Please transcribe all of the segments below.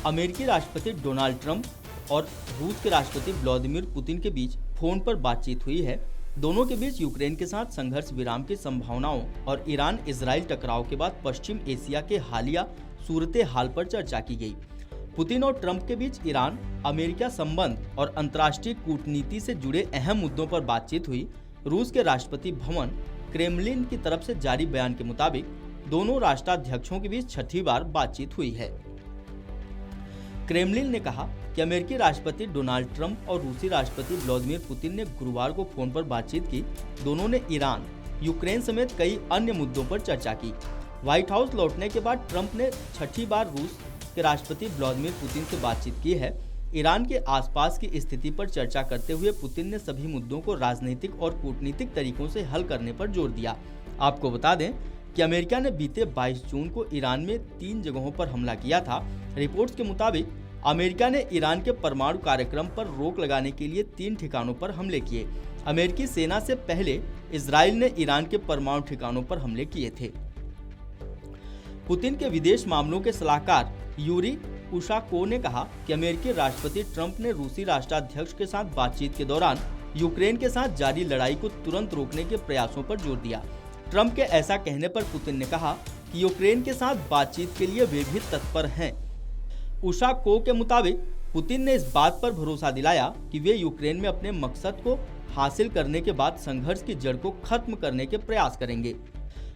अमेरिकी राष्ट्रपति Donald Trump और रूस के राष्ट्रपति व्लादिमीर पुतिन के बीच फोन पर बातचीत हुई है। दोनों के बीच यूक्रेन के साथ संघर्ष विराम की संभावनाओं और ईरान इजराइल टकराव के बाद पश्चिम एशिया के हालिया सूरत हाल पर चर्चा की गई। पुतिन और ट्रंप के बीच ईरान अमेरिका संबंध और अंतर्राष्ट्रीय कूटनीति से जुड़े अहम मुद्दों पर बातचीत हुई। रूस के राष्ट्रपति भवन क्रेमलिन की तरफ से जारी बयान के मुताबिक दोनों राष्ट्राध्यक्षों के बीच छठी बार बातचीत हुई है। क्रेमलिन ने कहा कि अमेरिकी राष्ट्रपति डोनाल्ड ट्रंप और रूसी राष्ट्रपति व्लादिमीर पुतिन ने गुरुवार को फोन पर बातचीत की। दोनों ने ईरान, यूक्रेन समेत कई अन्य मुद्दों पर चर्चा की। व्हाइट हाउस लौटने के बाद ट्रंप ने छठी बार रूस के राष्ट्रपति व्लादिमीर पुतिन से बातचीत की है। ईरान के आसपास की स्थिति पर चर्चा करते हुए पुतिन ने सभी मुद्दों को राजनीतिक और कूटनीतिक तरीकों से हल करने पर जोर दिया। आपको बता दें कि अमेरिका ने बीते 22 जून को ईरान में 3 जगहों पर हमला किया था। रिपोर्ट्स के मुताबिक अमेरिका ने ईरान के परमाणु कार्यक्रम पर रोक लगाने के लिए 3 ठिकानों पर हमले किए। अमेरिकी सेना से पहले इजराइल ने ईरान के परमाणु ठिकानों पर हमले किए थे। पुतिन के विदेश मामलों के सलाहकार यूरी उशाकोव ने कहा कि अमेरिकी राष्ट्रपति ट्रंप ने रूसी राष्ट्राध्यक्ष के साथ बातचीत के दौरान यूक्रेन के साथ जारी लड़ाई को तुरंत रोकने के प्रयासों पर जोर दिया। ट्रंप के ऐसा कहने पर पुतिन ने कहा कि यूक्रेन के साथ बातचीत के लिए वे भी तत्पर हैं। उशाकोव के मुताबिक पुतिन ने इस बात पर भरोसा दिलाया कि वे यूक्रेन में अपने मकसद को हासिल करने के बाद संघर्ष की जड़ को खत्म करने के प्रयास करेंगे।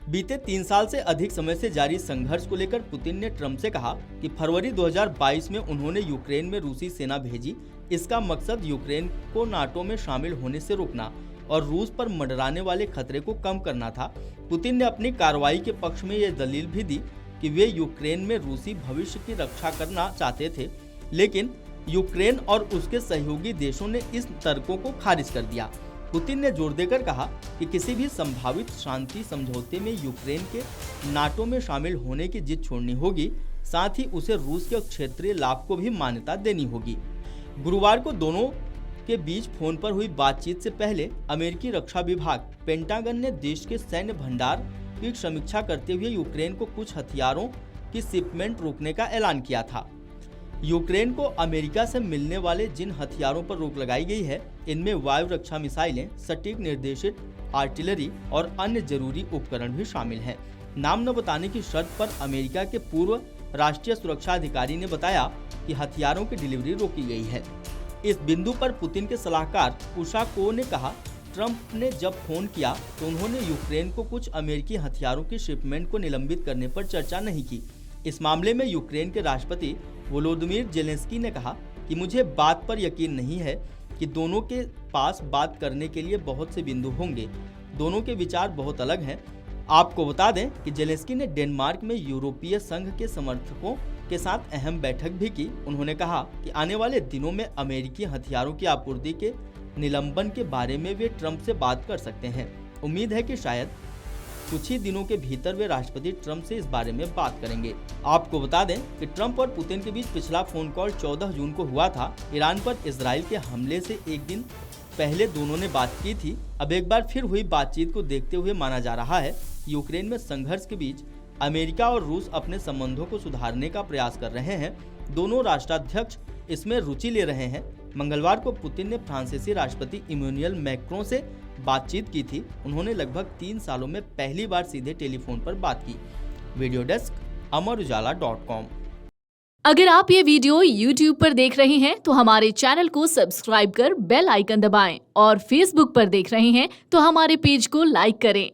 बीते 3 साल से अधिक समय से जारी संघर्ष को लेकर पुतिन ने ट्रंप से कहा कि फरवरी 2022 में उन्होंने यूक्रेन में रूसी सेना भेजी। इसका मकसद यूक्रेन को नाटो में शामिल होने से रोकना और रूस पर मंडराने वाले खतरे को कम करना था। पुतिन ने अपनी कार्रवाई के पक्ष में यह दलील भी दी कि वे यूक्रेन में रूसी भविष्य की रक्षा करना चाहते थे, लेकिन यूक्रेन और उसके सहयोगी देशों ने इस तर्कों को खारिज कर दिया। पुतिन ने जोर देकर कहा कि किसी भी संभावित शांति समझौते में यूक्रेन के नाटो में शामिल होने की जिद छोड़नी होगी, साथ ही उसे रूस के क्षेत्रीय लाभ को भी मान्यता देनी होगी। गुरुवार को दोनों के बीच फोन पर हुई बातचीत से पहले अमेरिकी रक्षा विभाग पेंटागन ने देश के सैन्य भंडार की समीक्षा करते हुए यूक्रेन को कुछ हथियारों की शिपमेंट रोकने का ऐलान किया था। यूक्रेन को अमेरिका से मिलने वाले जिन हथियारों पर रोक लगाई गई है, इनमें वायु रक्षा मिसाइलें, सटीक निर्देशित आर्टिलरी और अन्य जरूरी उपकरण भी शामिल हैं। नाम न बताने की शर्त पर अमेरिका के पूर्व राष्ट्रीय सुरक्षा अधिकारी ने बताया कि हथियारों की डिलीवरी रोकी गई है। इस बिंदु पर पुतिन के सलाहकार उशाकोव ने कहा, ट्रंप ने जब फोन किया तो उन्होंने यूक्रेन को कुछ अमेरिकी हथियारों की शिपमेंट को निलंबित करने पर चर्चा नहीं की। इस मामले में यूक्रेन के राष्ट्रपति वोलोदिमीर जेलेंस्की ने कहा कि मुझे बात पर यकीन नहीं है कि दोनों के पास बात करने के लिए बहुत से बिंदु होंगे। दोनों के विचार बहुत अलग हैं। आपको बता दें कि जेलेंस्की ने डेनमार्क में यूरोपीय संघ के समर्थकों के साथ अहम बैठक भी की। उन्होंने कहा कि आने वाले दिनों में अमेरिकी हथियारों की आपूर्ति के निलंबन के बारे में वे ट्रंप से बात कर सकते हैं। उम्मीद है कि शायद कुछ ही दिनों के भीतर वे राष्ट्रपति ट्रंप से इस बारे में बात करेंगे। आपको बता दें कि ट्रंप और पुतिन के बीच पिछला फोन कॉल 14 जून को हुआ था। ईरान पर इजराइल के हमले से एक दिन पहले दोनों ने बात की थी। अब एक बार फिर हुई बातचीत को देखते हुए माना जा रहा है यूक्रेन में संघर्ष के बीच अमेरिका और रूस अपने संबंधों को सुधारने का प्रयास कर रहे हैं। दोनों राष्ट्राध्यक्ष इसमें रुचि ले रहे हैं। मंगलवार को पुतिन ने फ्रांसीसी राष्ट्रपति इमैनुअल मैक्रों से बातचीत की थी। उन्होंने लगभग 3 सालों में पहली बार सीधे टेलीफोन पर बात की। Video desk Amar Ujala dot com. अगर आप ये वीडियो YouTube पर देख रहे हैं तो हमारे चैनल को सब्सक्राइब कर बेल आइकन दबाएं और Facebook पर देख रहे हैं तो हमारे पेज को लाइक करें।